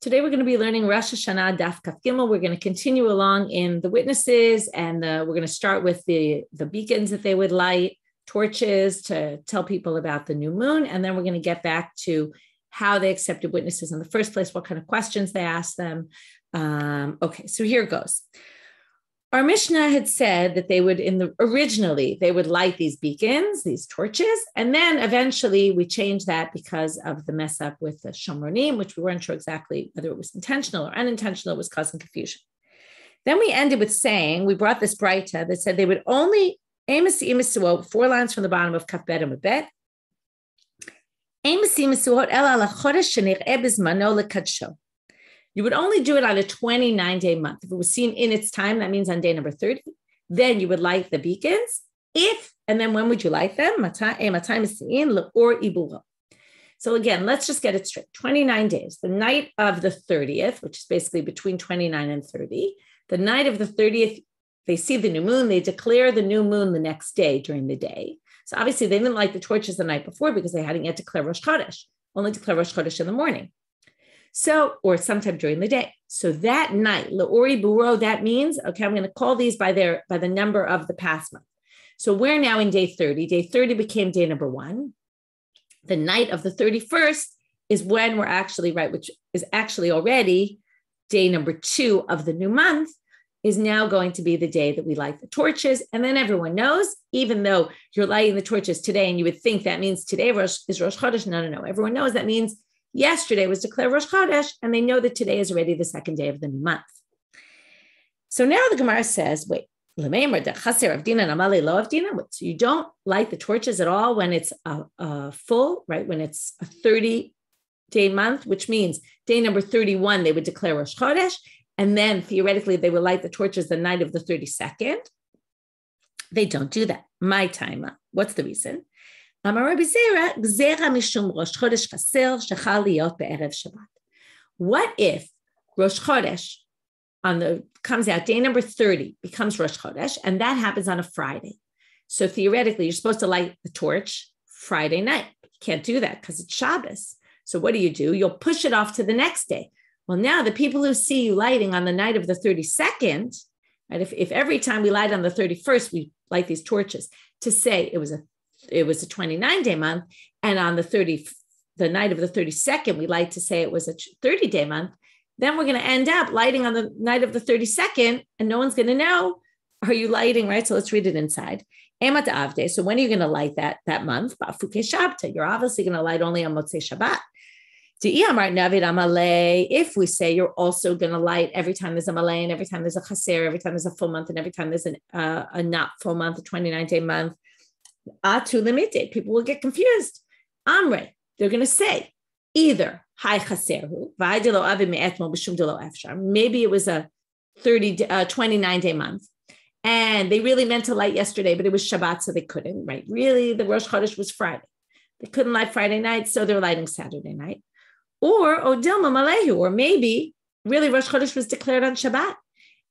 Today we're going to be learning Rosh Hashanah Daf Kaf Gimel. We're going to continue along in the witnesses, and we're going to start with the beacons that they would light, torches to tell people about the new moon, and then we're going to get back to how they accepted witnesses in the first place, what kind of questions they asked them. Okay, so here it goes. Our Mishnah had said that they would, originally, they would light these beacons, these torches, and then eventually we changed that because of the mess up with the Shomronim, which we weren't sure exactly whether it was intentional or unintentional. It was causing confusion. Then we ended with saying, we brought this Braita that said they would only, 4 lines from the bottom of Kaf Bet and Bet, you would only do it on a 29-day month. If it was seen in its time, that means on day number 30, then you would light the beacons. And then when would you light them? So again, let's just get it straight. 29 days, the night of the 30th, which is basically between 29 and 30. The night of the 30th, they see the new moon. They declare the new moon the next day during the day. So obviously they didn't light the torches the night before because they hadn't yet declared Rosh Chodesh, only declare Rosh Chodesh in the morning. So, or sometime during the day. So that night, Le'ori Buro, that means, okay, I'm going to call these by the number of the past month. So we're now in day 30. Day 30 became day number 1. The night of the 31st is when we're actually, right, which is actually already day number 2 of the new month, is now going to be the day that we light the torches. And then everyone knows, even though you're lighting the torches today and you would think that means today is Rosh Chodesh. No. Everyone knows that means yesterday was declared Rosh Chodesh, and they know that today is already the second day of the new month. So now the Gemara says, wait, so you don't light the torches at all when it's a full, right? When it's a 30-day month, which means day number 31, they would declare Rosh Chodesh, and then theoretically they would light the torches the night of the 32nd. They don't do that. My time. What's the reason? What if Rosh Chodesh comes out day number 30 becomes Rosh Chodesh, and that happens on a Friday? So theoretically, you're supposed to light the torch Friday night. You can't do that because it's Shabbos. So what do? You'll push it off to the next day. Well, now the people who see you lighting on the night of the 32nd, right? If every time we light on the 31st, we light these torches to say it was a 29-day month, and on the night of the 32nd, we like to say it was a 30-day month, then we're going to end up lighting on the night of the 32nd, and no one's going to know, are you lighting, right? So let's read it inside. So when are you going to light that month? You're obviously going to light only on Motzei Shabbat. If we say you're also going to light every time there's a malay, and every time there's a chaser, every time there's a full month, and every time there's a not full month, a 29-day month, too limited, people will get confused. Amre, they're going to say either maybe it was a 29-day month, and they really meant to light yesterday, but it was Shabbat, so they couldn't, right? Really, the Rosh Chodesh was Friday. They couldn't light Friday night, so they're lighting Saturday night. Or Odilma Malehu, or maybe really Rosh Chodesh was declared on Shabbat.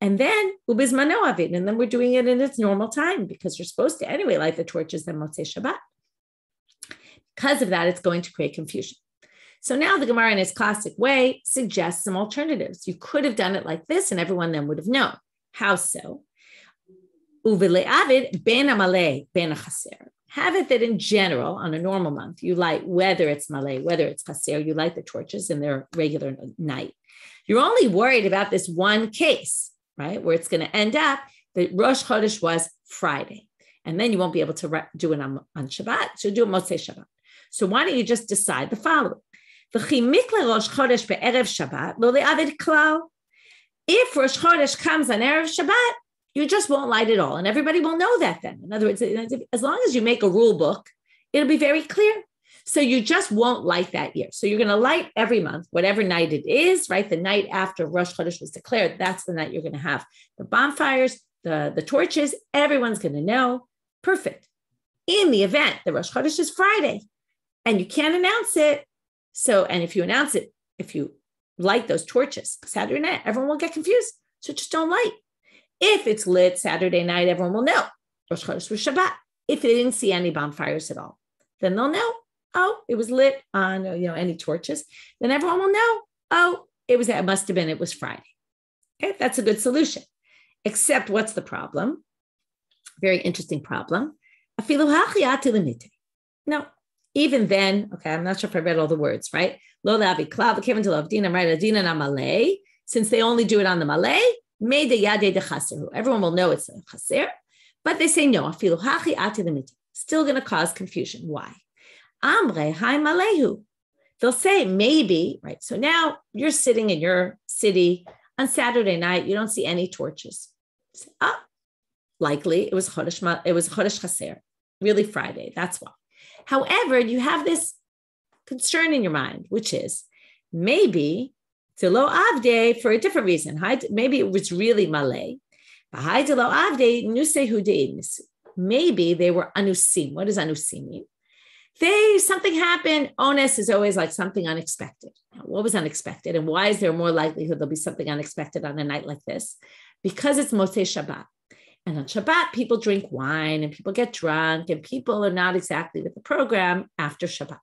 And then ubizmano avid, and then we're doing it in its normal time because you're supposed to anyway light the torches on Motzei Shabbat. Because of that, it's going to create confusion. So now the Gemara, in its classic way, suggests some alternatives. You could have done it like this, and everyone then would have known. How so? Uvile avid ben amalei ben chaser. Have it that in general, on a normal month, you light, whether it's malay, whether it's chaser, you light the torches in their regular night. You're only worried about this one case, right, where it's going to end up that Rosh Chodesh was Friday. And then you won't be able to do it on Shabbat. So do it Motzei Shabbat. So why don't you just decide the following? If Rosh Chodesh comes on Erev Shabbat, you just won't light it all. And everybody will know that then. In other words, as long as you make a rule book, it'll be very clear. So you just won't light that year. So you're going to light every month, whatever night it is, right? The night after Rosh Chodesh was declared, that's the night you're going to have the bonfires, the torches. Everyone's going to know. Perfect. In the event that Rosh Chodesh is Friday and you can't announce it. So, and if you announce it, if you light those torches Saturday night, everyone will get confused. So just don't light. If it's lit Saturday night, everyone will know Rosh Chodesh was Shabbat. If they didn't see any bonfires at all, then they'll know, oh, it was lit on, any torches. Then everyone will know, oh, it was Friday. Okay, that's a good solution. Except what's the problem? Very interesting problem. No, even then, okay, I'm not sure if I read all the words, right? Since they only do it on the malay, everyone will know it's a chaser, but they say no, still going to cause confusion. Why? They'll say maybe, right? So now you're sitting in your city on Saturday night, you don't see any torches. Say, likely it was Chodesh Chaser, really Friday. That's why. However, you have this concern in your mind, which is maybe Lo Avde for a different reason. Maybe it was really Malay. Maybe they were anusim. What does anusim mean? Something happened. Ones is always like something unexpected. Now, what was unexpected? And why is there more likelihood there'll be something unexpected on a night like this? Because it's Motzei Shabbat. And on Shabbat, people drink wine and people get drunk and people are not exactly with the program after Shabbat.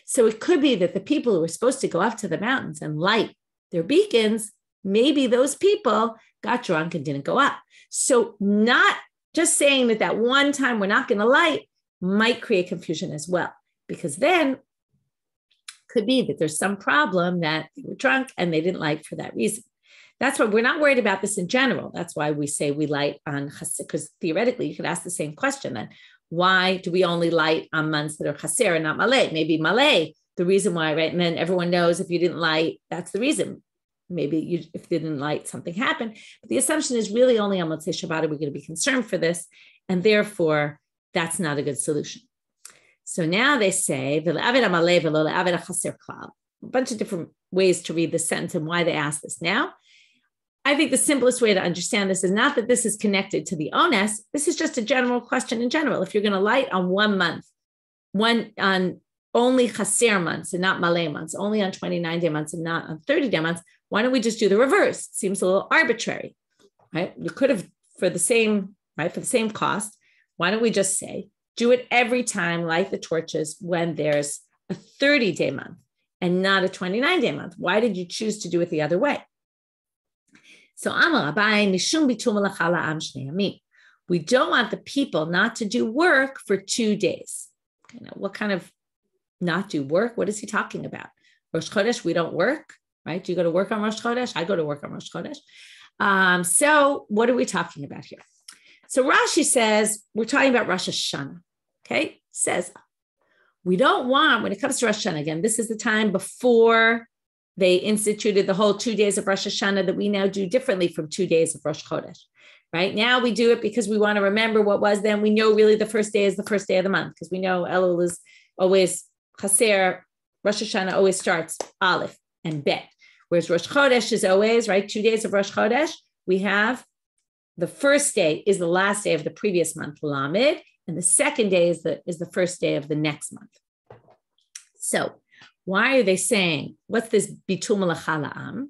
So it could be that the people who were supposed to go up to the mountains and light their beacons, maybe those people got drunk and didn't go up. So not just saying that one time we're not going to light might create confusion as well, because then could be that there's some problem that they were drunk and they didn't light for that reason. That's why we're not worried about this in general. That's why we say we light on chaser, because theoretically you could ask the same question then. Why do we only light on months that are chaser and not malay? Maybe malay, the reason why, right? And then everyone knows if you didn't light, that's the reason. Maybe if you didn't light, something happened. But the assumption is really only on Motzei Shabbat are we going to be concerned for this. And therefore, that's not a good solution. So now they say, a bunch of different ways to read this sentence and why they ask this. Now, I think the simplest way to understand this is not that this is connected to the ones. This is just a general question in general. If you're going to light on 1 month, on only chaser months and not malay months, only on 29-day months and not on 30-day months, why don't we just do the reverse? It seems a little arbitrary, right? You could have, for the same cost, why don't we just say, do it every time, light the torches when there's a 30-day month and not a 29-day month? Why did you choose to do it the other way? So, we don't want the people not to do work for 2 days. Okay, now, what kind of not do work? What is he talking about? Rosh Chodesh, we don't work, right? Do you go to work on Rosh Chodesh? I go to work on Rosh Chodesh. So what are we talking about here? So Rashi says, we're talking about Rosh Hashanah, okay? Says, we don't want, when it comes to Rosh Hashanah, again, this is the time before they instituted the whole 2 days of Rosh Hashanah that we now do differently from 2 days of Rosh Chodesh, right? Now we do it because we want to remember what was then. We know really the first day is the first day of the month because we know Elul is always Chaser, Rosh Hashanah always starts Aleph and Bet, whereas Rosh Chodesh is always, right, 2 days of Rosh Chodesh, we have the first day is the last day of the previous month, Lamed, and the second day is the first day of the next month. So why are they saying, what's this bitul malacha la'am?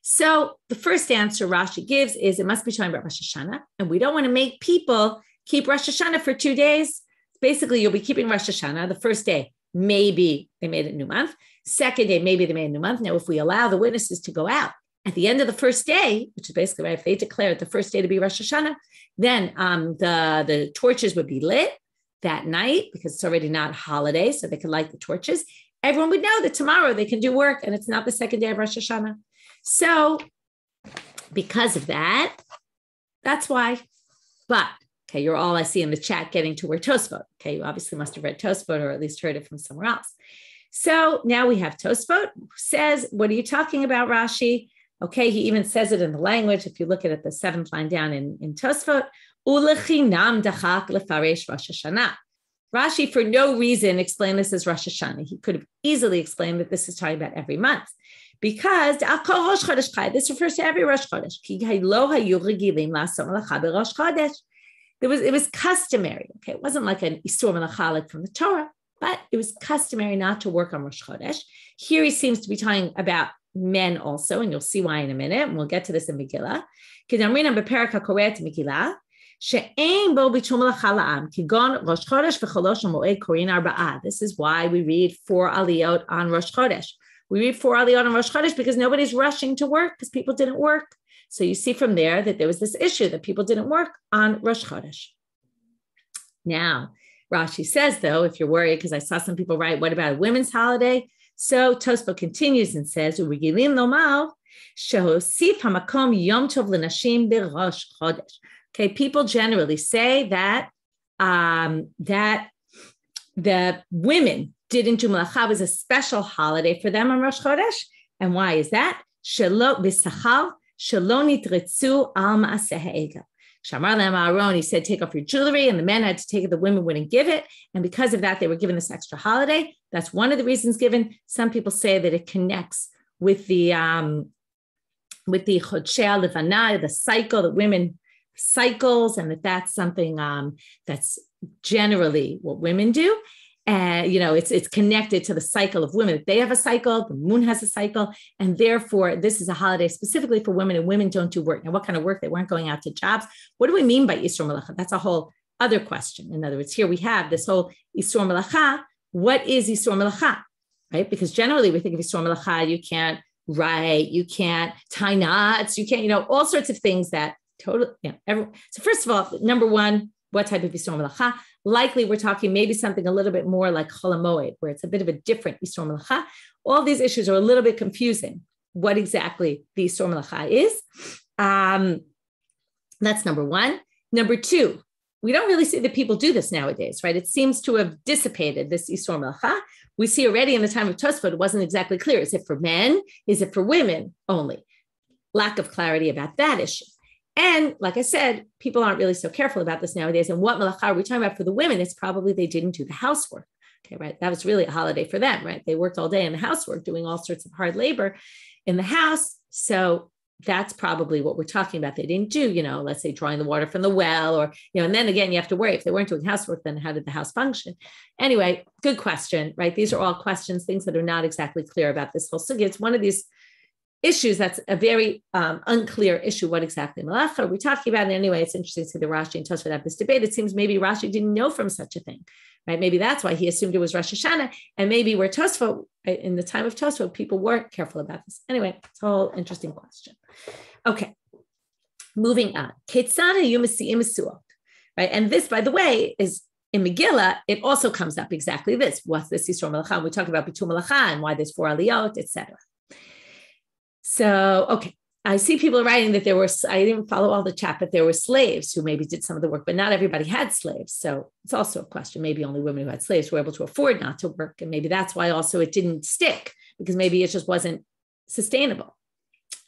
So the first answer Rashi gives is it must be talking about Rosh Hashanah, and we don't want to make people keep Rosh Hashanah for 2 days. Basically, you'll be keeping Rosh Hashanah. The first day, maybe they made a new month. Second day, maybe they made a new month. Now, if we allow the witnesses to go out at the end of the first day, which is basically right, if they declared the first day to be Rosh Hashanah, then the torches would be lit that night because it's already not holiday, so they could light the torches. Everyone would know that tomorrow they can do work and it's not the second day of Rosh Hashanah. So because of that, that's why. But, okay, you're all I see in the chat getting to where Tosfot. Okay, you obviously must have read Tosfot or at least heard it from somewhere else. So now we have Tosfot who says, what are you talking about, Rashi? Okay, he even says it in the language. If you look at it, the 7th line down in Tosfot, Ulechinam dachak lefaresh Rosh Hashanah. Rashi, for no reason, explained this as Rosh Hashanah. He could have easily explained that this is talking about every month. Because this refers to every Rosh Chodesh. It was customary. Okay, it wasn't like an Isur Malacha like from the Torah, but it was customary not to work on Rosh Chodesh. Here he seems to be talking about men also, and you'll see why in a minute, and we'll get to this in Megillah. This is why we read 4 aliyot on Rosh Chodesh. We read 4 Aliyot on Rosh Chodesh because nobody's rushing to work because people didn't work. So you see from there that there was this issue that people didn't work on Rosh Chodesh. Now, Rashi says, though, if you're worried, because I saw some people write, what about a women's holiday? So Tosfot continues and says, "Uregilim lomar shehosif hamakom yom tov lenashim berosh chodesh." Okay, people generally say that that the women didn't do malacha was a special holiday for them on Rosh Chodesh. And why is that? Shelo b'sachar shelo nitretzu al ma'aseh ha'egel. Shamar lehem Aaron, he said, take off your jewelry, and the men had to take it, the women wouldn't give it. And because of that, they were given this extra holiday. That's one of the reasons given. Some people say that it connects with the Chodshei Levana, the cycle that women cycles, and that's something that's generally what women do. And, it's connected to the cycle of women. They have a cycle, the moon has a cycle, and therefore this is a holiday specifically for women, and women don't do work. Now, what kind of work? They weren't going out to jobs. What do we mean by Isur Malacha? That's a whole other question. In other words, here we have this whole Isur Malacha. What is Isur Malacha, right? Because generally we think of Isur Malacha, you can't write, you can't tie knots, you can't, all sorts of things that totally, So first of all, number one, what type of Isur Malacha? Likely we're talking maybe something a little bit more like Chol HaMoed, where it's a bit of a different Isur Malacha. All these issues are a little bit confusing. What exactly the Isur Malacha is? That's number one. Number two, we don't really see that people do this nowadays, right? It seems to have dissipated, this Isur Malacha. We see already in the time of Tosfot, it wasn't exactly clear. Is it for men? Is it for women only? Lack of clarity about that issue. And like I said, people aren't really so careful about this nowadays. And what malacha are we talking about for the women? It's probably they didn't do the housework. Okay, right? That was really a holiday for them, right? They worked all day in the housework, doing all sorts of hard labor in the house. So that's probably what we're talking about. They didn't do, let's say drawing the water from the well, or, and then again, you have to worry if they weren't doing housework, then how did the house function? Anyway, good question, right? These are all questions, things that are not exactly clear about this whole sugya. It's one of these issues that's a very unclear issue. What exactly malacha are we talking about? And anyway, it's interesting to see the Rashi and Tosfot have this debate. It seems maybe Rashi didn't know from such a thing, right? Maybe that's why he assumed it was Rosh Hashanah, and maybe where Tosfot, in the time of Tosfot, people weren't careful about this. Anyway, it's a whole interesting question. Okay, moving on. Right? And this, by the way, is in Megillah, it also comes up exactly this. What's this Yisro Malacha? We talk about Bitul Malacha and why there's 4 Aliyot, etc. So, okay, I see people writing that I didn't follow all the chat, but there were slaves who maybe did some of the work, but not everybody had slaves. So it's also a question. Maybe only women who had slaves were able to afford not to work. And maybe that's why also it didn't stick, because maybe it just wasn't sustainable.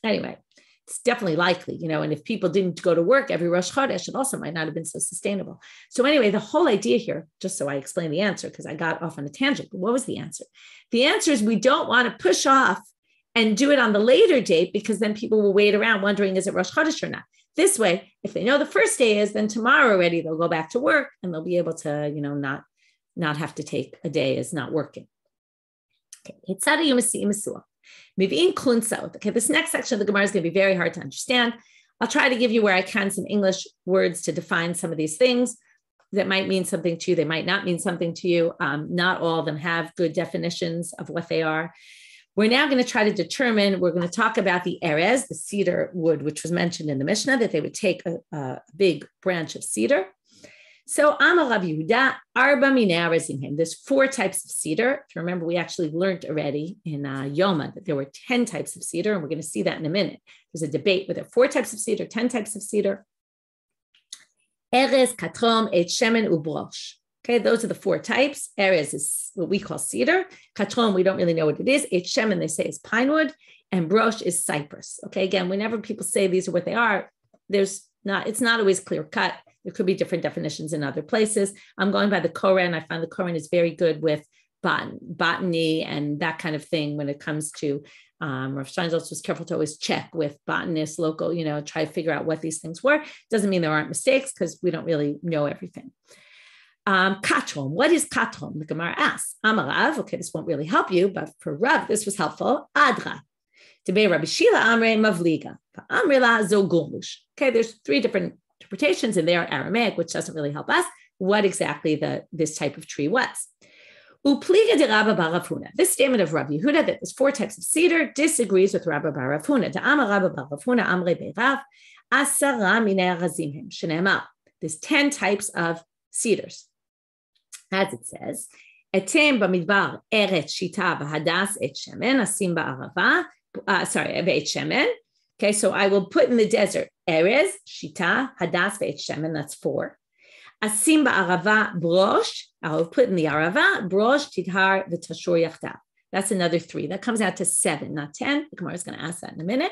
Anyway, it's definitely likely, and if people didn't go to work every Rosh Chodesh, it also might not have been so sustainable. So anyway, the whole idea here, just so I explain the answer, because I got off on a tangent, but what was the answer? The answer is we don't want to push off and do it on the later date, because then people will wait around wondering, is it Rosh Chodesh or not? This way, if they know the first day is, then tomorrow already they'll go back to work and they'll be able to, not have to take a day as not working. Okay, this next section of the Gemara is going to be very hard to understand. I'll try to give you where I can some English words to define some of these things that might mean something to you. They might not mean something to you. Not all of them have good definitions of what they are. We're now going to try to determine, we're going to talk about the erez, the cedar wood, which was mentioned in the Mishnah, that they would take a big branch of cedar. So Amar Rav Yehuda, arba min erezim. There's 4 types of cedar. If you remember, we actually learned already in Yomi that there were 10 types of cedar, and we're going to see that in a minute. There's a debate whether 4 types of cedar, 10 types of cedar. Erez, katrom, et shemen, ubrosh. Okay, those are the 4 types. Erez is what we call cedar. Katron, we don't really know what it is. Et shemen, they say, is pine wood. And brosh is cypress. Okay, again, whenever people say these are what they are, it's not always clear cut. There could be different definitions in other places. I'm going by the Koren. I find the Koren is very good with botany and that kind of thing when it comes to Rav Steinsaltz was careful to always check with botanists, local, try to figure out what these things were. Doesn't mean there aren't mistakes, because we don't really know everything. Katron, what is katron? The Gemara asks. Amarav, okay, this won't really help you, but for Rav, this was helpful. Adra. Debe Rabbi Shila Amre Mavliga. Amrila Zogulmush. Okay, there's 3 different interpretations, and they are Aramaic, which doesn't really help us what exactly this type of tree was. Upliga de Rabba bar Rav Huna. This statement of Rabbi Yehuda that there's 4 types of cedar disagrees with Rabba bar Rav Huna. Amar Rabba bar Rav Huna amre beirav asara minei arazim hem shenemar. There's 10 types of cedars. As it says, etem b'midbar eretz shita v'hadas et shemen asim ba'arava. Ve'et shemen. Okay, so I will put in the desert erez, shita, hadas ve'et shemen. That's 4. Asim ba'arava brosh. I will put in the arava brosh tidhar v'tashur yachdav. That's another 3. That comes out to 7, not 10. The Gemara is going to ask that in a minute.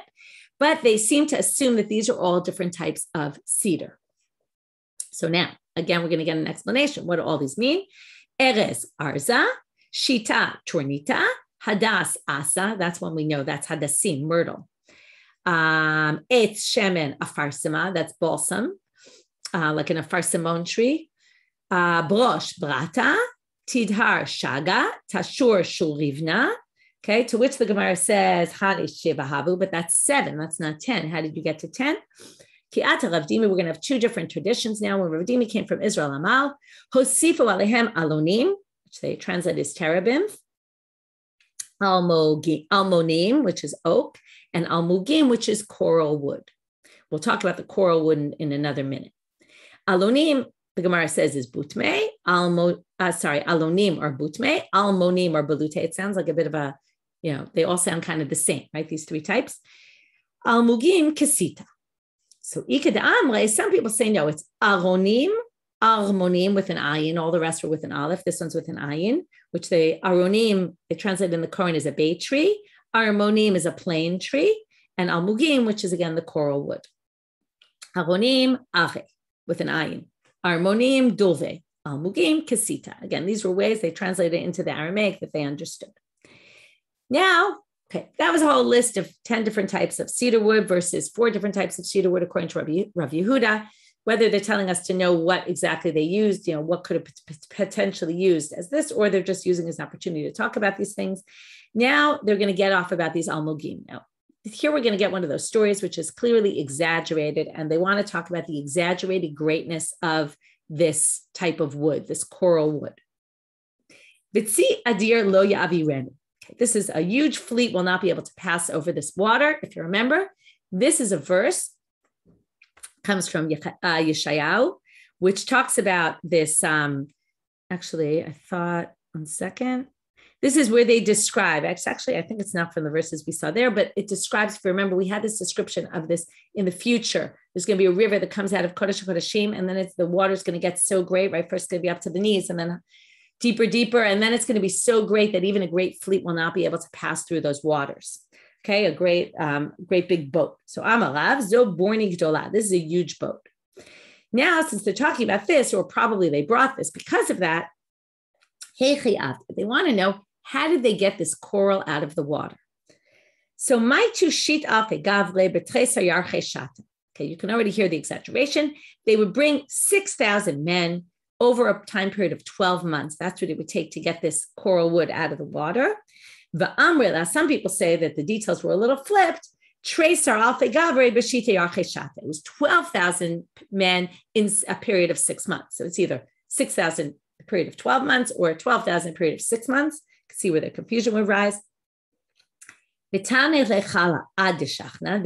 But they seem to assume that these are all different types of cedar. So now, again, we're going to get an explanation. What do all these mean? Erez, arza, shita, tornita, hadas, asa. That's one we know. That's hadasim, myrtle. Etz, shemen, afarsima. That's balsam, like an afarsimon tree. Brosh, brata, tidhar, shaga, tashur, shulrivna. Okay, to which the Gemara says, hanish shevahavu, but that's 7. That's not 10. How did you get to 10? Ki'ata Rav Dimi, we're going to have 2 different traditions now. When Rav Dimi came from Israel, Amal, Hosifu alehem alonim, which they translate as cherubim, almonim, which is oak, and almugim, which is coral wood. We'll talk about the coral wood in another minute. Alonim, the Gemara says, is butme. Alonim or butme. Almonim or balute. It sounds like a bit of a, they all sound kind of the same, right? These 3 types. Almugim kesita. So, some people say, no, it's aronim, armonim with an ayin. All the rest are with an aleph. This one's with an ayin, which aronim, they translate in the Koran as a bay tree. Armonim is a plane tree. And almugim, which is again the coral wood. Aronim, are, with an ayin. Armonim, dove. Almugim, kesita. Again, these were ways they translated it into the Aramaic that they understood. Now, okay, that was a whole list of 10 different types of cedar wood versus 4 different types of cedar wood, according to Rav Yehuda. Whether they're telling us to know what exactly they used, what could have potentially used as this, or they're just using as an opportunity to talk about these things. Now they're going to get off about these almugim. Now, here we're going to get one of those stories, which is clearly exaggerated, and they want to talk about the exaggerated greatness of this type of wood, this coral wood. Vitzi adir lo ya'avirenu. This is a huge fleet will not be able to pass over this water. If you remember, this is a verse, comes from Yeshayahu, which talks about this. Actually, I thought, 1 second. This is where they describe, actually, I think it's not from the verses we saw there, but it describes, if you remember, we had this description of this in the future. There's going to be a river that comes out of Kodesh HaKodashim, and then the water's going to get so great, right? First it's going to be up to the knees, and then deeper, and then it's going to be so great that even a great fleet will not be able to pass through those waters. Okay, a great big boat. So Amarav Zo Borni Gdola. This is a huge boat. Now, since they're talking about this, or probably they brought this because of that, they want to know, how did they get this coral out of the water? So Maitu Shit Afe Gavre Betresa Yarche Shata. Okay, you can already hear the exaggeration. They would bring 6,000 men over a time period of 12 months. That's what it would take to get this coral wood out of the water. Some people say that the details were a little flipped. It was 12,000 men in a period of 6 months. So it's either 6,000 a period of 12 months or 12,000 period of 6 months. You can see where the confusion would rise. They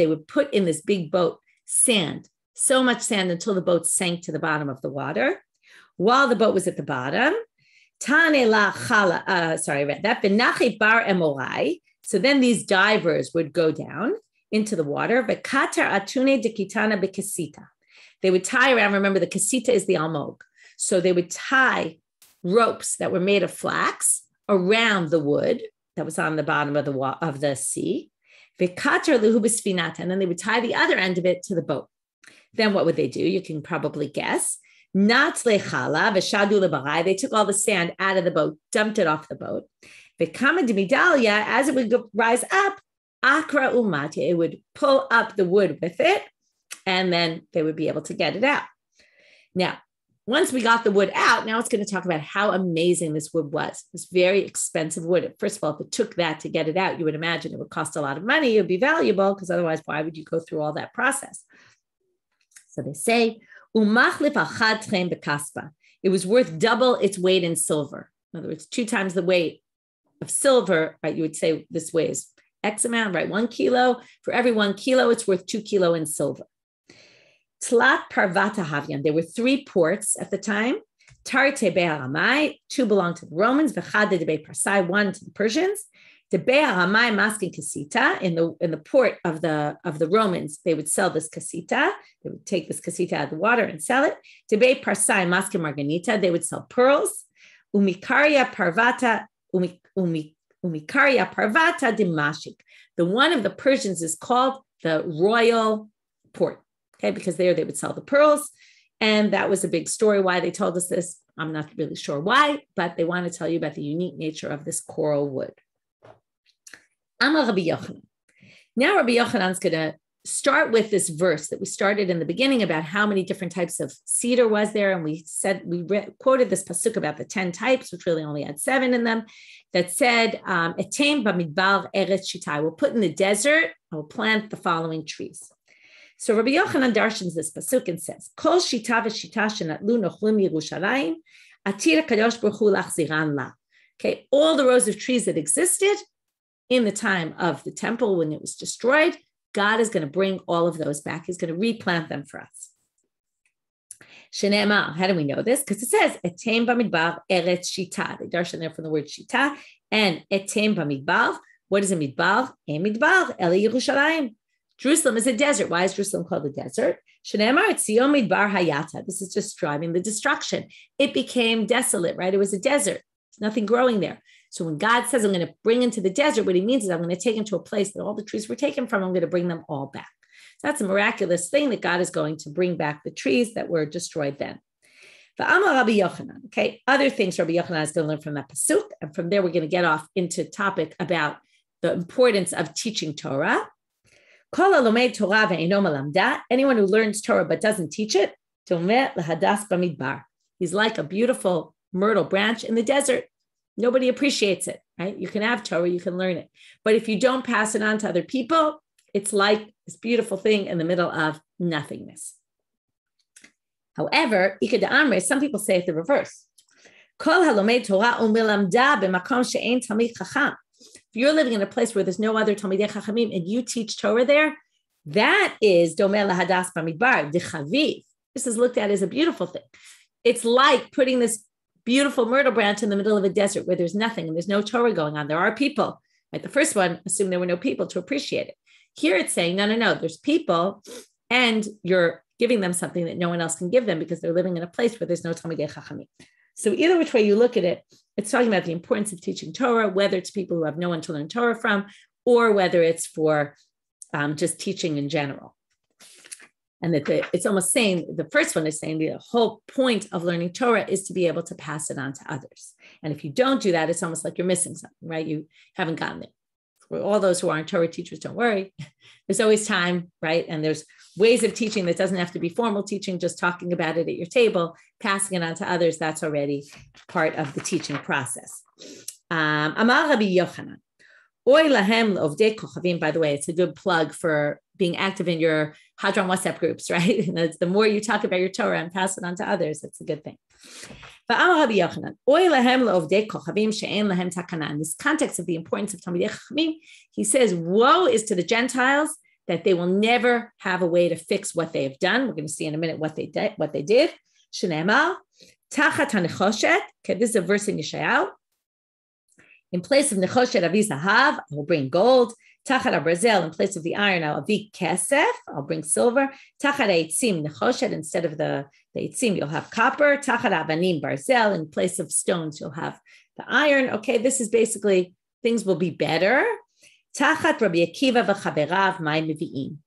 would put in this big boat sand, so much sand until the boat sank to the bottom of the water. While the boat was at the bottom, so then these divers would go down into the water. They would tie around, remember the kasita is the almog. So they would tie ropes that were made of flax around the wood that was on the bottom of the sea. And then they would tie the other end of it to the boat. Then what would they do? You can probably guess. They took all the sand out of the boat, dumped it off the boat. As it would rise up, it would pull up the wood with it, and then they would be able to get it out. Now, once we got the wood out, now it's going to talk about how amazing this wood was. This very expensive wood. First of all, if it took that to get it out, you would imagine it would cost a lot of money. It would be valuable because otherwise, why would you go through all that process? So they say, it was worth double its weight in silver. In other words, 2 times the weight of silver, right? You would say this weighs X amount, right? 1 kilo. For every 1 kilo, it's worth 2 kilo in silver. Tlat Parvata Havyan. There were 3 ports at the time. Tarte Be'aramai, 2 belonged to the Romans. V'chade de Be'parsai, 1 to the Persians. De Be'aramai maskin kasita, in the port of the Romans, they would sell this kasita. They would take this kasita out of the water and sell it. De Be'parsai maskin marganita, they would sell pearls. Umikaria Parvata Dimashik. The one of the Persians is called the royal port, okay, because there they would sell the pearls. And that was a big story why they told us this. I'm not really sure why, but they want to tell you about the unique nature of this coral wood. Amar Rabbi Yochanan. Now Rabbi Yochanan is going to start with this verse that we started in the beginning about how many different types of cedar was there. And we quoted this pasuk about the 10 types, which really only had 7 in them, that said, Etem b'midbar eretz shita. I will put in the desert, I will plant the following trees. So Rabbi Yochanan darshans this pasuk and says, Kol shita v'shita shenatlu nochlim Yerushalayim, atira kadosh baruch hu lachziran la. Okay, all the rows of trees that existed in the time of the temple when it was destroyed, God is going to bring all of those back. He's going to replant them for us. Shenema, how do we know this? Because it says, Etem b'midbar eretz shita. They darshan there from the word shita. And Etem b'midbar, what is a midbar? A midbar, Ele Yerushalayim. Jerusalem is a desert. Why is Jerusalem called a desert? Shenemar Tzion Midbar Hayata. This is describing the destruction. It became desolate, right? It was a desert. There's nothing growing there. So when God says, I'm going to bring into the desert, what he means is I'm going to take into a place that all the trees were taken from. I'm going to bring them all back. So that's a miraculous thing that God is going to bring back the trees that were destroyed then. V'amar Rabbi Yochanan. Okay, other things Rabbi Yochanan is going to learn from that pasuk. And from there, we're going to get off into topic about the importance of teaching Torah. Anyone who learns Torah but doesn't teach it, he's like a beautiful myrtle branch in the desert. Nobody appreciates it, right? You can have Torah, you can learn it. But if you don't pass it on to other people, it's like this beautiful thing in the middle of nothingness. However, some people say it the reverse. If you're living in a place where there's no other Talmidei Chachamim and you teach Torah there, that is Domeh Lahadas Bamidbar, D'chaviv. This is looked at as a beautiful thing. It's like putting this beautiful myrtle branch in the middle of a desert where there's nothing and there's no Torah going on. There are people. Right? The first one assumed there were no people to appreciate it. Here it's saying, no, there's people and you're giving them something that no one else can give them because they're living in a place where there's no Talmidei Chachamim. So either which way you look at it, it's talking about the importance of teaching Torah, whether it's people who have no one to learn Torah from, or whether it's for just teaching in general. And that it's almost saying, the first one is saying the whole point of learning Torah is to be able to pass it on to others. And if you don't do that, it's almost like you're missing something, right? You haven't gotten there. For all those who aren't Torah teachers, don't worry. There's always time, right? And there's ways of teaching that doesn't have to be formal teaching, just talking about it at your table, passing it on to others. That's already part of the teaching process. Amar Rabbi Yochanan. Oy lahem l'ovdei kochavim. By the way, it's a good plug for being active in your Hadron WhatsApp groups, right? And the more you talk about your Torah and pass it on to others, that's a good thing. V'amar Rabbi Yochanan, oy lahem l'ovdei kochavim she'en lahem takana. In this context of the importance of Talmidei Chachamim, he says, woe is to the Gentiles that they will never have a way to fix what they have done. We're going to see in a minute what they did. Shneimar, tachat hanechoshet. Okay, this is a verse in Yeshayahu. In place of nechoshet avi zahav, I will bring gold. Tachat abrazel, in place of the iron, I'll avi kesef, I'll bring silver. Tachat eitzim nechoshet, instead of the eitzim, you'll have copper. Tachat avanim barzel, in place of stones, you'll have the iron. Okay, this is basically, things will be better. Tachat Rabbi Akiva v'chaverav mai mevi'im.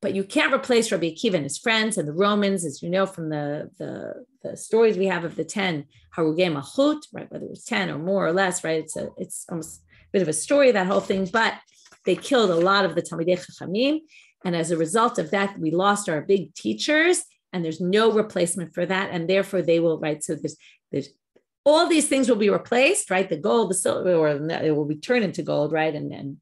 But you can't replace Rabbi Akiva and his friends and the Romans, as you know from the stories we have of the 10 Harugei Malchut, right? Whether it was 10 or more or less, right? It's almost a bit of a story, that whole thing, but they killed a lot of the Talmidei Chachamim. And as a result of that, we lost our big teachers, and there's no replacement for that. And therefore they will, right? So there's all these things will be replaced, right? The gold, the silver, or it will be turned into gold, right? And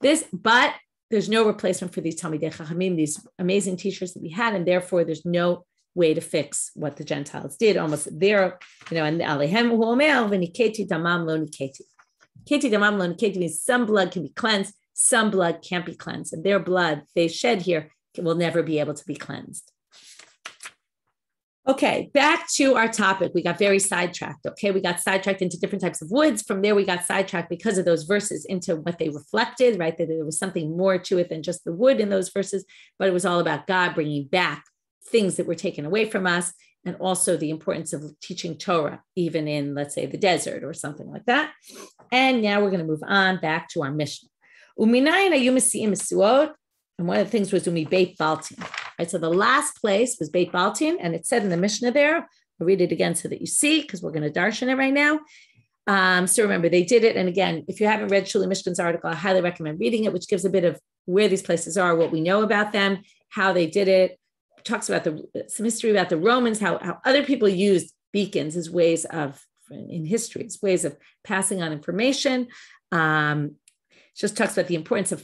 this, but there's no replacement for these Talmidei Chachamim, these amazing teachers that we had, and therefore there's no way to fix what the Gentiles did. Almost there, and Alehem hu omer v'niketi damam lo niketi. Keti damam lo niketi means some blood can be cleansed, some blood can't be cleansed, and their blood they shed here will never be able to be cleansed. Okay, back to our topic. We got very sidetracked. Okay, we got sidetracked into different types of woods. From there, we got sidetracked because of those verses into what they reflected, right? That there was something more to it than just the wood in those verses, but it was all about God bringing back things that were taken away from us, and also the importance of teaching Torah, even in, let's say, the desert or something like that. And now we're going to move on back to our Mishnah. And one of the things was Umi Beit Baltin. Right, so the last place was Beit Baltin, and it said in the Mishnah there, I'll read it again so that you see, because we're going to darshan it right now. So remember, they did it. And again, if you haven't read Shuli Mishkan's article, I highly recommend reading it, which gives a bit of where these places are, what we know about them, how they did it. Talks about some history about the Romans, how other people used beacons as ways of, in history, as ways of passing on information. Just talks about the importance of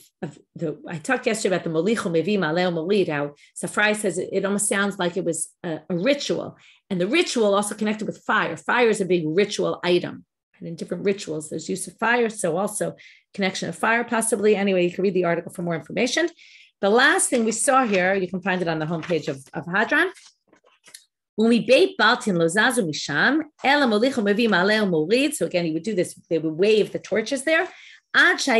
I talked yesterday about the Molichu Mevi Maleo Molid, how Safrai says it almost sounds like it was a ritual. And the ritual also connected with fire. Fire is a big ritual item. And in different rituals, there's use of fire. So also connection of fire, possibly. Anyway, you can read the article for more information. The last thing we saw here, you can find it on the homepage of Hadran. When we beit baltin lozazu misham, ela molichu mevi maleo morid. So again, he would do this. They would wave the torches there. We're going to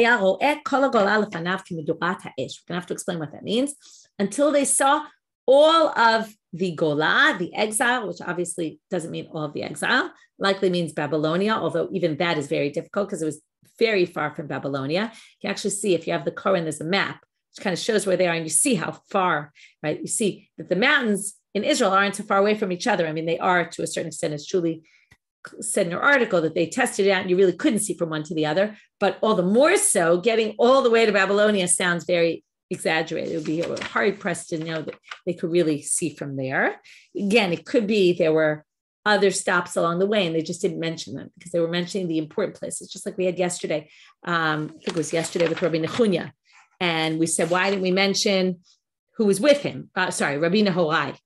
have to explain what that means. Until they saw all of the golah, the exile, which obviously doesn't mean all of the exile, likely means Babylonia, although even that is very difficult because it was very far from Babylonia. You can actually see, if you have the Koran, there's a map, which kind of shows where they are, and you see how far, right? You see that the mountains in Israel aren't so far away from each other. I mean, they are to a certain extent, as Julie said in her article, that they tested it out and you really couldn't see from one to the other, but all the more so, getting all the way to Babylonia sounds very exaggerated. It would be hard pressed to know that they could really see from there. Again, it could be there were other stops along the way and they just didn't mention them because they were mentioning the important places, just like we had yesterday. I think it was yesterday with Rabbi Nechunya. And we said, why didn't we mention who was with him? Rabbi Nehorai.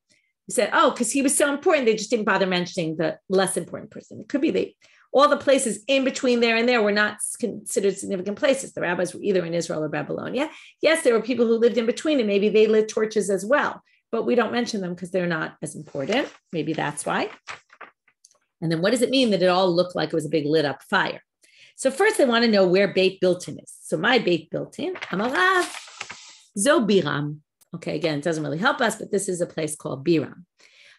We said, because he was so important, they just didn't bother mentioning the less important person. It could be all the places in between there and there were not considered significant places. The rabbis were either in Israel or Babylonia. Yes, there were people who lived in between and maybe they lit torches as well, but we don't mention them because they're not as important. Maybe that's why. And then what does it mean that it all looked like it was a big lit up fire? So first they want to know where Beit Biltin is. So my Beit Biltin, Amarav, Zobiram. Okay, again, it doesn't really help us, but this is a place called Biram.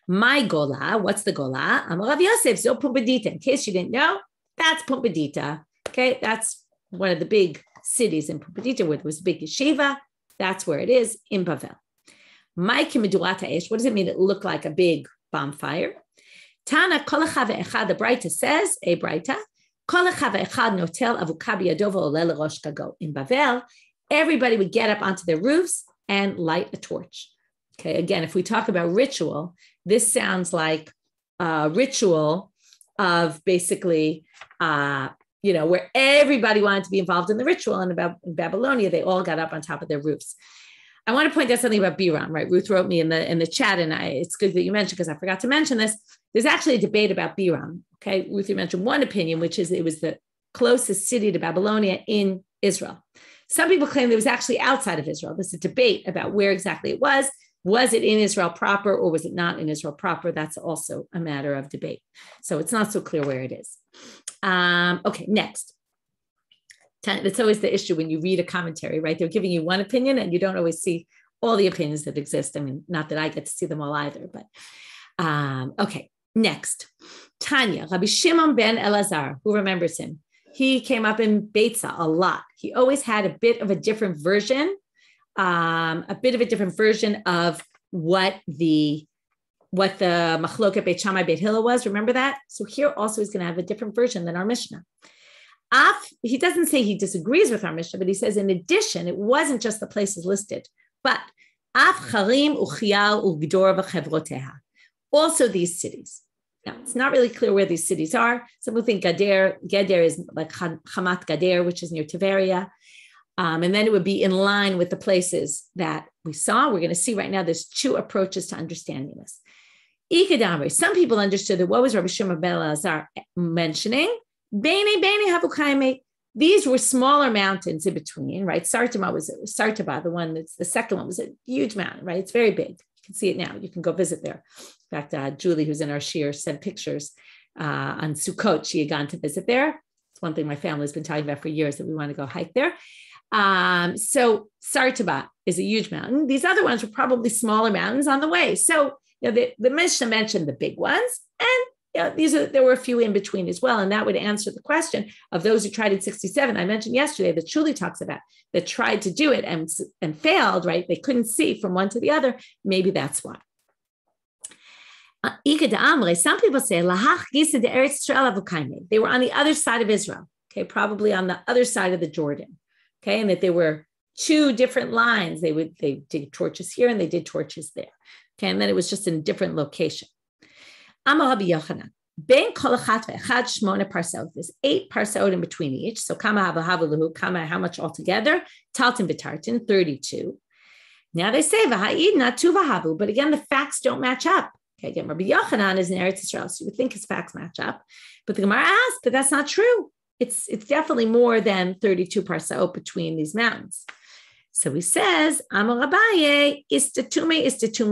My Gola, what's the Gola? Amarav Yosef, Zo Pumbedita. In case you didn't know, that's Pumbedita. Okay, that's one of the big cities in Pumbedita where there was a big yeshiva. That's where it is, in Bavel. My Kimedurata Esh, what does it mean? It looked like a big bonfire. Tana Kolacha Ve'echad, the Braita says, a Braita, Kolacha Ve'echad Notel Avukabi Adova Olel Rosh Kago. In Bavel, everybody would get up onto their roofs and light a torch. Okay, again, if we talk about ritual, this sounds like a ritual of basically, where everybody wanted to be involved in the ritual. And in Babylonia, they all got up on top of their roofs. I want to point out something about Biram, right? Ruth wrote me in the chat, and it's good that you mentioned because I forgot to mention this. There's actually a debate about Biram. Okay, Ruth, you mentioned one opinion, which is it was the closest city to Babylonia in Israel. Some people claim it was actually outside of Israel. There's a debate about where exactly it was. Was it in Israel proper or was it not in Israel proper? That's also a matter of debate. So it's not so clear where it is. Okay, next. That's always the issue when you read a commentary, right? They're giving you one opinion and you don't always see all the opinions that exist. I mean, not that I get to see them all either, but okay, next. Tanya, Rabbi Shimon ben Elazar, who remembers him? He came up in Beitza a lot. He always had a bit of a different version of what the Machloket Beit Shammai Beit Hillel was. Remember that? So here also he's going to have a different version than our Mishnah. He doesn't say he disagrees with our Mishnah, but he says in addition, it wasn't just the places listed, but Af Charim Uchial Ugdor v'Chevroteha. Also these cities. Now, it's not really clear where these cities are. Some people think Geder is like Hamat Gader, which is near Tiberia. And then it would be in line with the places that we saw. We're going to see right now there's two approaches to understanding this. Ikadamri. Some people understood that what was Rabbi Shimon ben Elazar mentioning? Bene havu kaime. These were smaller mountains in between, right? Sartaba, the one that's the second one was a huge mountain, right? It's very big. You can see it now. You can go visit there. In fact, Julie, who's in our Shiur, sent pictures on Sukkot. She had gone to visit there. It's one thing my family's been talking about for years, that we want to go hike there. So Sartaba is a huge mountain. These other ones were probably smaller mountains on the way. So the Mishnah mentioned the big ones, and there were a few in between as well. And that would answer the question of those who tried in 67. I mentioned yesterday that Julie talks about that tried to do it and failed, right? They couldn't see from one to the other. Maybe that's why. Some people say they were on the other side of Israel, okay, probably on the other side of the Jordan, okay, and that there were two different lines. They did torches here and they did torches there, okay, and then it was just in a different location. There's 8 parsaot in between each. So how much altogether? Taltin v'tartin, 32. Now they say but again, the facts don't match up. Okay, again, Rabbi Yochanan is in Eretz Yisrael, so you would think his facts match up. But the Gemara asks that that's not true. It's definitely more than 32 parsaot between these mountains. So he says, Amar Abaye, istatum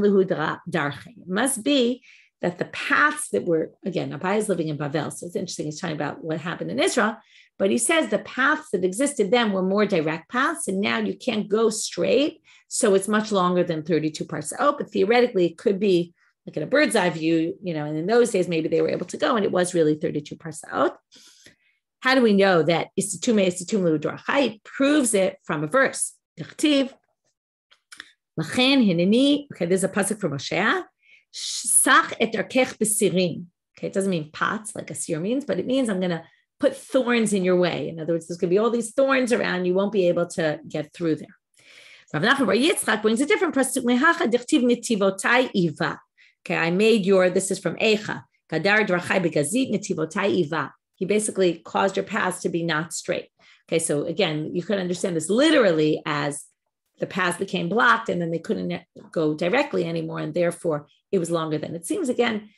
lehu darche. It must be that the paths that were, again, Abaye is living in Bavel, so it's interesting. He's talking about what happened in Israel, but he says the paths that existed then were more direct paths, and now you can't go straight, so it's much longer than 32 parsaot, but theoretically it could be like in a bird's eye view, and in those days, maybe they were able to go, and it was really 32 parsaot. How do we know that istatum lehu darche proves it from a verse? Okay, there's a pasuk from Moshe. Sach et darkech b'sirim. Okay, it doesn't mean pots like a seer means, but it means I'm going to put thorns in your way. In other words, there's going to be all these thorns around. You won't be able to get through there. Rav Nachman Bar Yitzchak brings a different pasuk. Mehacha dichtiv netivotai iva. Okay, I made this is from Eicha. Gadar drachai begazit netivotai iva. He basically caused your paths to be not straight. Okay, so again, you could understand this literally as the paths became blocked and then they couldn't go directly anymore, and therefore it was longer than it seems. Again,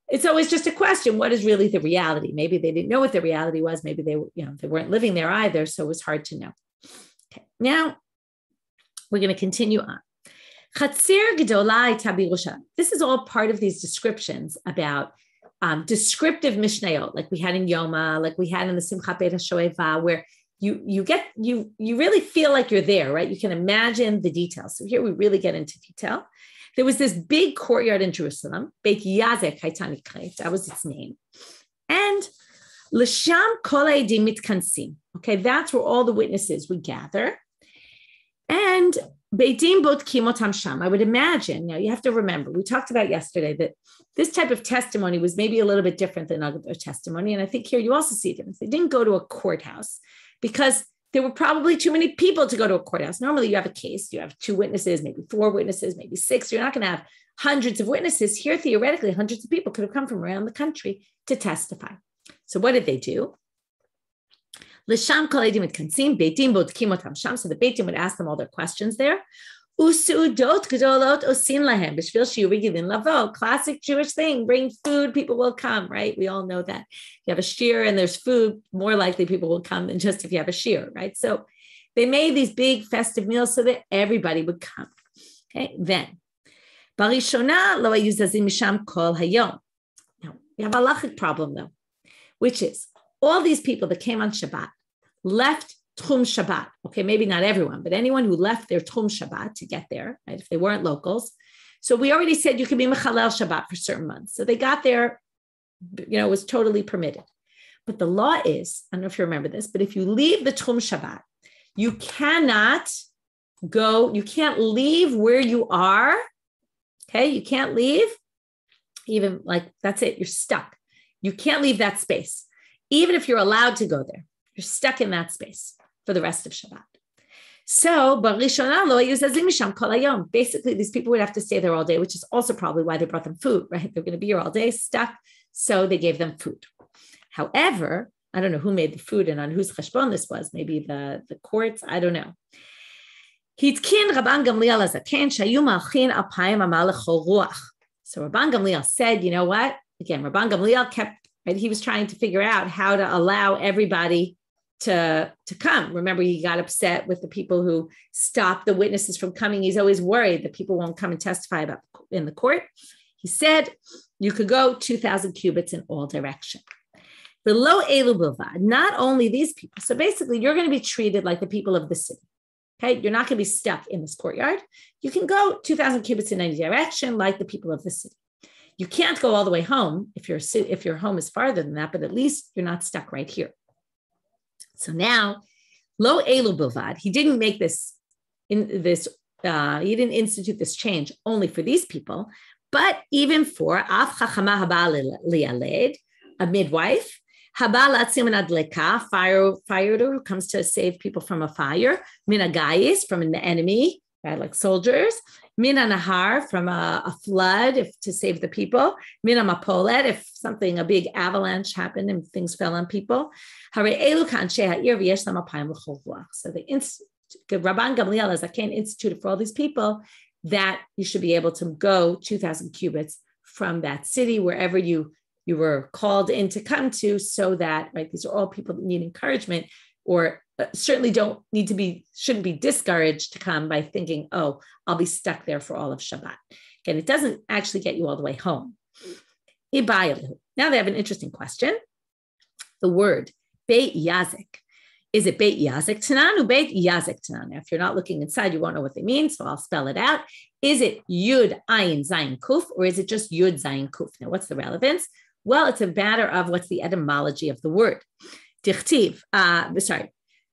it's always just a question. What is really the reality? Maybe they didn't know what the reality was. Maybe they weren't living there either, so it was hard to know. Okay, now we're going to continue on. This is all part of these descriptions about descriptive mishnayot, like we had in Yoma, like we had in the Simchat Beit HaShoeva, where you really feel like you're there, right? You can imagine the details. So here we really get into detail. There was this big courtyard in Jerusalem, Beit Yazek Haitani Kret, that was its name. And L'sham kol ha'edim mitkansim. Okay, that's where all the witnesses would gather. And Beitim bodkim otam sham. I would imagine, now you have to remember, we talked about yesterday that this type of testimony was maybe a little bit different than other testimony. And I think here you also see a difference. They didn't go to a courthouse because there were probably too many people to go to a courthouse. Normally you have a case, you have 2 witnesses, maybe 4 witnesses, maybe 6. You're not going to have hundreds of witnesses. Here, theoretically, hundreds of people could have come from around the country to testify. So what did they do? So the Beit Din would ask them all their questions there. Classic Jewish thing, bring food, people will come, right? We all know that. If you have a shiur and there's food, more likely people will come than just if you have a shiur, right? So they made these big festive meals so that everybody would come. Okay, then. Now, we have a halachic problem though, which is all these people that came on Shabbat left Tchum Shabbat. Okay, maybe not everyone, but anyone who left their Tchum Shabbat to get there, right, if they weren't locals. So we already said you can be Mechalel Shabbat for certain months. So they got there, it was totally permitted. But the law is, I don't know if you remember this, but if you leave the Tchum Shabbat, you can't leave where you are. Okay, you can't leave, even like that's it, you're stuck. You can't leave that space. Even if you're allowed to go there, you're stuck in that space for the rest of Shabbat. So, basically, these people would have to stay there all day, which is also probably why they brought them food, right? They're going to be here all day, stuck. So they gave them food. However, I don't know who made the food and on whose cheshbon this was, maybe the courts, I don't know. So Rabban Gamliel said, you know what? Again, Rabban Gamliel right, he was trying to figure out how to allow everybody to come. Remember, he got upset with the people who stopped the witnesses from coming. He's always worried that people won't come and testify in the court. He said, you could go 2,000 cubits in all directions. Below Elu Bilvad, not only these people. So basically, you're going to be treated like the people of the city. Okay, you're not going to be stuck in this courtyard. You can go 2,000 cubits in any direction like the people of the city. You can't go all the way home if your home is farther than that, but at least you're not stuck right here. So now, Lo Elu Bilvad, he didn't make this, he didn't institute this change only for these people, but even for Af Chachama Haba Lialed, a midwife, Haba Latzim Adleka, firefighter who comes to save people from a fire, Min Agayis, from an enemy, right, like soldiers, Min Nahar, from a flood, to save the people, Min Mapolet, if a big avalanche happened and things fell on people. So the Rabban Gamliel as Aken instituted for all these people that you should be able to go 2,000 cubits from that city, wherever you were called in to come to, so that, right, these are all people that need encouragement, or certainly shouldn't be discouraged to come by thinking, oh, I'll be stuck there for all of Shabbat. Again, it doesn't actually get you all the way home. Now they have an interesting question. The word Beit Yazik. Is it Beit Yazik Tanan or Beit Yazik Tanan? Now, if you're not looking inside, you won't know what they mean, so I'll spell it out. Is it Yud Ayin Zayin Kuf, or is it just Yud Zayin Kuf? Now, what's the relevance? Well, it's a matter of what's the etymology of the word. Dichtiv,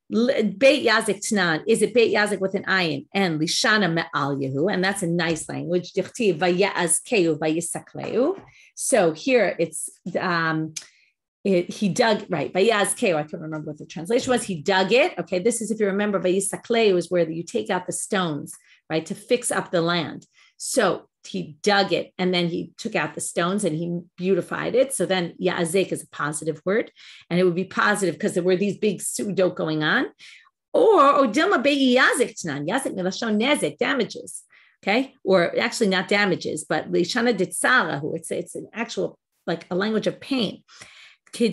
Beit Yazik Tanan, is it Beit Yazik with an ayin and Lishana Me'al Yehu, and that's a nice language. Dichtiv Vayazkeu Vayisakleu. So here it's he dug, right, Vayazkeu, I can't remember what the translation was. He dug it. Okay, this is, if you remember, Vayisakleu is where you take out the stones, right, to fix up the land. So he dug it, and then he took out the stones and he beautified it. So then Ya'azek is a positive word, and it would be positive because there were these big sudot going on. Or Dilma Be'i Yazik Tnan, Yazik Milashon Nezek, damages. Okay, or actually not damages, but Lishana Ditzara, who it's an actual, like a language of pain. You're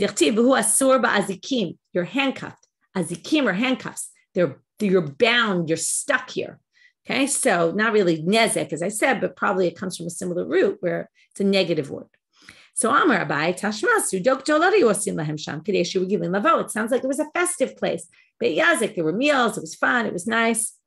handcuffed. Azikim are handcuffs. You're bound, you're stuck here. Okay, so not really nezek, as I said, but probably it comes from a similar root where it's a negative word. So Amar Abai Tashmasu Dok Jolari Osim Lahem Sham Kadesh were giving Lavo. It sounds like it was a festive place. But Yazik, there were meals, it was fun, it was nice.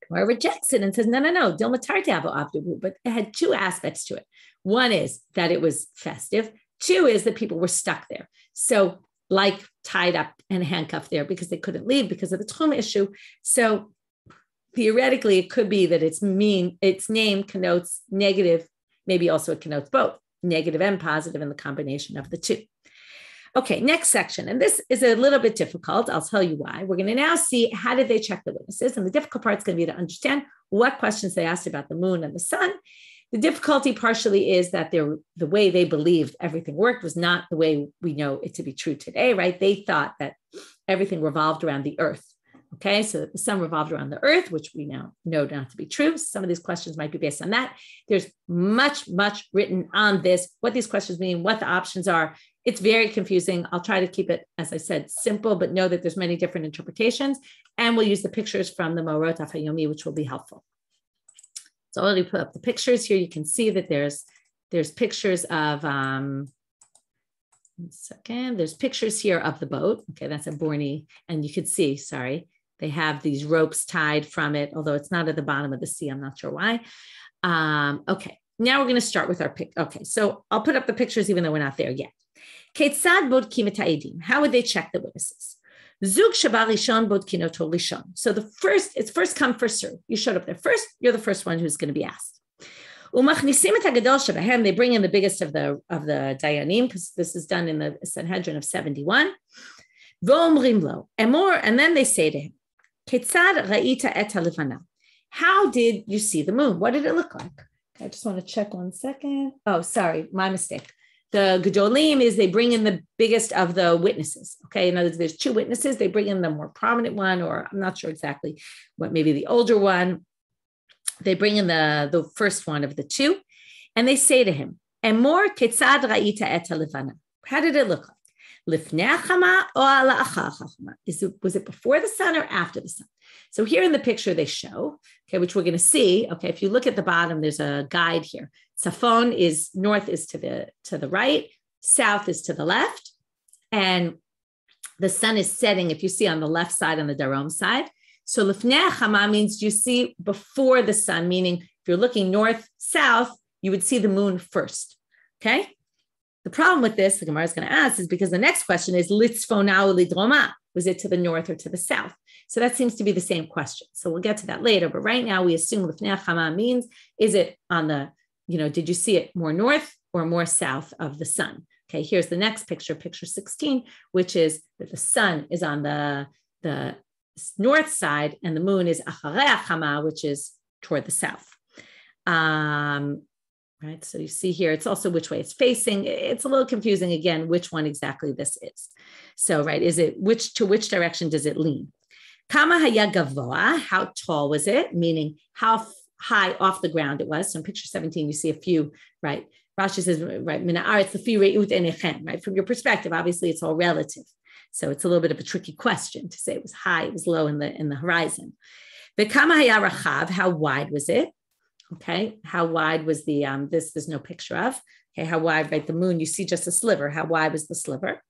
Gemara rejects it and says, no, Dilma Tartavo Abdu, but it had two aspects to it. One is that it was festive. Two is that people were stuck there. So like tied up and handcuffed there because they couldn't leave because of the Tchum issue. So theoretically, it could be that its name connotes negative. Maybe also it connotes both negative and positive in the combination of the two. Okay, next section. And this is a little bit difficult. I'll tell you why. We're going to now see how did they check the witnesses. And the difficult part is going to be to understand what questions they asked about the moon and the sun. The difficulty partially is that the way they believed everything worked was not the way we know it to be true today, right? They thought that everything revolved around the earth. Okay, so that the sun revolved around the earth, which we now know not to be true. Some of these questions might be based on that. There's much written on this, what these questions mean, what the options are. It's very confusing. I'll try to keep it, as I said, simple, but know that there's many different interpretations. And we'll use the pictures from the Morot of Yomi, which will be helpful. So I already put up the pictures here. You can see that there's pictures of, one second, there's pictures here of the boat. Okay, that's a Borneo. And you can see, sorry, they have these ropes tied from it, although it's not at the bottom of the sea. I'm not sure why. Okay, now we're going to start with our pick. Okay, so I'll put up the pictures even though we're not there yet. How would they check the witnesses? Zug Shabar Rishon Bodkin Oto Rishon. So it's first come, first serve. You showed up there first, you're the first one who's going to be asked. They bring in the biggest of the Dayanim, because this is done in the Sanhedrin of 71. And then they say to him, how did you see the moon? What did it look like? I just want to check 1 second. Oh, sorry, my mistake. The Gedolim is they bring in the biggest of the witnesses. Okay, in other words, there's two witnesses. They bring in the more prominent one, or I'm not sure exactly what, maybe the older one. They bring in the first one of the two. And they say to him, Emor ketzad ra'ita et levana. How did it look like? Lifnei chama or la'achar chama? Was it before the sun or after the sun? So here in the picture they show, okay, which we're going to see. Okay, if you look at the bottom, there's a guide here. Safon is north is to the right, south is to the left, and the sun is setting. If you see on the left side, on the darom side. So lifnei chama means you see before the sun, meaning if you're looking north south, you would see the moon first. Okay. The problem with this, the Gemara is going to ask, is because the next question is litzfona or lidroma. Was it to the north or to the south? So that seems to be the same question. So we'll get to that later. But right now we assume lifnei chama means, is it on the, did you see it more north or more south of the sun? Okay, here's the next picture, picture 16, which is that the sun is on the north side and the moon is acharei chama, which is toward the south. Right, so you see here, it's also which way it's facing. It's a little confusing again, which one exactly this is. So, right, is it to which direction does it lean? Kama haya gavoa, how tall was it? Meaning how high off the ground it was. So in picture 17, you see a few, right? Rosh says, right, mina aretz lefi re'ut enechem, right? From your perspective, obviously it's all relative. So it's a little bit of a tricky question to say it was high, it was low in the horizon. The kama haya rachav, how wide was it? Okay, how wide was the, there's no picture of, okay, how wide, right, the moon, you see just a sliver, how wide was the sliver?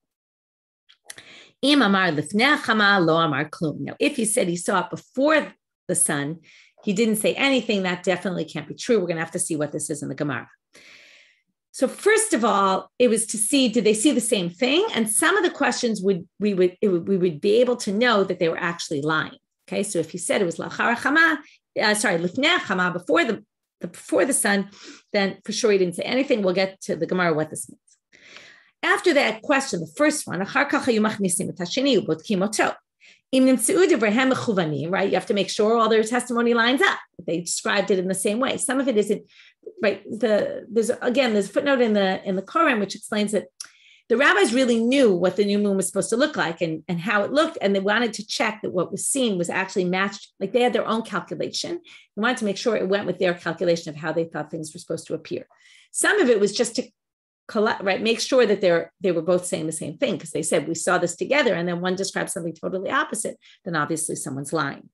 Im amar lifnei chama lo amar klum. Now, if he said he saw it before the sun, he didn't say anything, that definitely can't be true. We're going to have to see what this is in the Gemara. So first of all, it was to see, did they see the same thing? And some of the questions we would be able to know that they were actually lying. Okay, so if he said it was lachar chama, lifnei chama, before the sun, then for sure he didn't say anything. We'll get to the Gemara what this means. After that question, the first one, right? You have to make sure all their testimony lines up. They described it in the same way. Some of it isn't, right? There's a footnote in the Koran which explains that the rabbis really knew what the new moon was supposed to look like and how it looked, and they wanted to check that what was seen was actually matched. Like they had their own calculation. They wanted to make sure it went with their calculation of how they thought things were supposed to appear. Some of it was just to collect, right, make sure that they were both saying the same thing, because they said we saw this together, and then one describes something totally opposite. Then obviously someone's lying.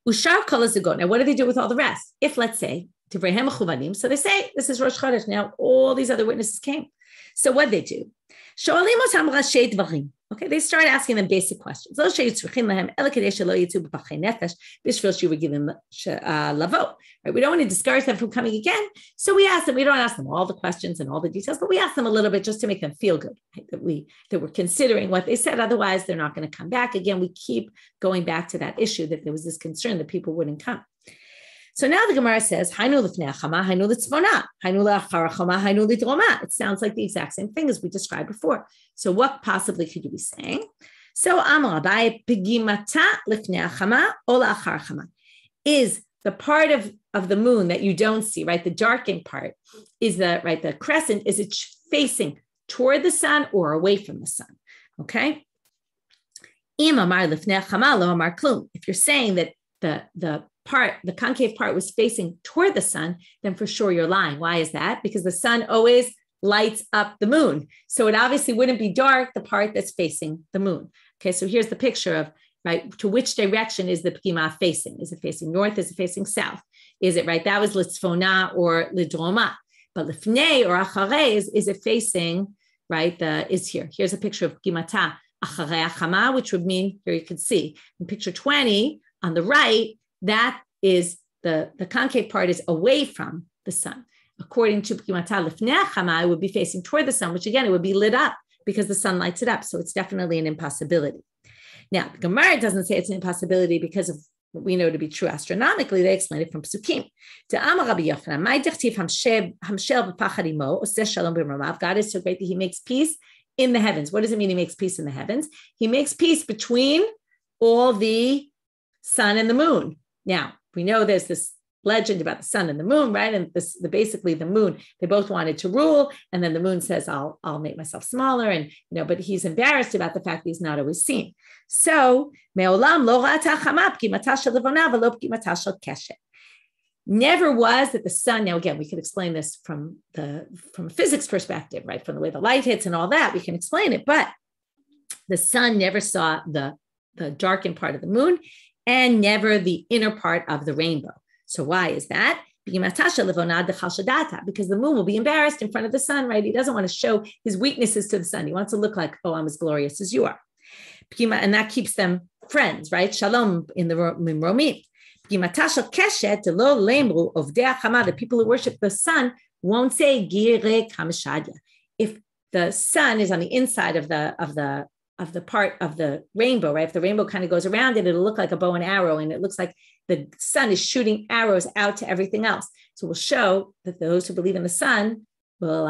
Ushar kol hazagot. Now, what do they do with all the rest? If let's say tivreihem mechuvanim, so they say this is Rosh Chodesh. Now all these other witnesses came. So what they do? Okay, they start asking them basic questions. Right? We don't want to discourage them from coming again. So we ask them, we don't ask them all the questions and all the details, but we ask them a little bit just to make them feel good, right? that we're considering what they said. Otherwise, they're not going to come back. Again, we keep going back to that issue that there was this concern that people wouldn't come. So now the Gemara says, Hainu lifnei chama, hainu litzvona, hainu la'achar chama, hainu lidroma. It sounds like the exact same thing as we described before. So what possibly could you be saying? So Amar Abai pigimata lifnei chama o la'achar chama. Is the part of the moon that you don't see, right? The darkened part is the crescent, is it facing toward the sun or away from the sun? Okay. Im amar lifnei chama lo amar klum. If you're saying that the concave part was facing toward the sun, then for sure you're lying. Why is that? Because the sun always lights up the moon. So it obviously wouldn't be dark, the part that's facing the moon. Okay, so here's the picture of, right, to which direction is the pigima facing? Is it facing north? Is it facing south? Is it, right, that was litzvona or lidroma. But lifnei or acharei, is it facing, right, is here. Here's a picture of pigimata acharei chama, which would mean, here you can see, in picture 20, on the right, that is the concave part is away from the sun. According to P'kimata Lifnei Chama, it would be facing toward the sun, which again, it would be lit up because the sun lights it up. So it's definitely an impossibility. Now, the Gemara doesn't say it's an impossibility because of what we know to be true astronomically. They explain it from Psukim. God is so great that he makes peace in the heavens. What does it mean he makes peace in the heavens? He makes peace between all the sun and the moon. Now, we know there's this legend about the sun and the moon, right? And basically the moon, they both wanted to rule. And then the moon says, I'll make myself smaller. And, but he's embarrassed about the fact that he's not always seen. So, never was that the sun, now again, we can explain this from a physics perspective, right? From the way the light hits and all that, we can explain it, but the sun never saw the darkened part of the moon and never the inner part of the rainbow. So why is that? Because the moon will be embarrassed in front of the sun, right? He doesn't want to show his weaknesses to the sun. He wants to look like, oh, I'm as glorious as you are. And that keeps them friends, right? Shalom in the Romim. The people who worship the sun won't say if the sun is on the inside of the part of the rainbow, right? If the rainbow kind of goes around it, it'll look like a bow and arrow, and it looks like the sun is shooting arrows out to everything else. So we'll show that those who believe in the sun will,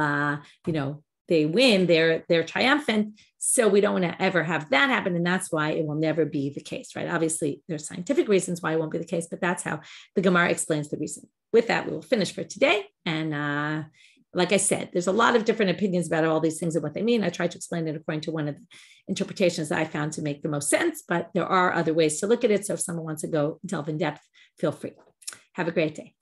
they win, they're triumphant. So we don't want to ever have that happen. And that's why it will never be the case, right? Obviously, there's scientific reasons why it won't be the case, but that's how the Gemara explains the reason. With that, we will finish for today. And like I said, there's a lot of different opinions about all these things and what they mean. I tried to explain it according to one of the interpretations that I found to make the most sense, but there are other ways to look at it. So if someone wants to go delve in depth, feel free. Have a great day.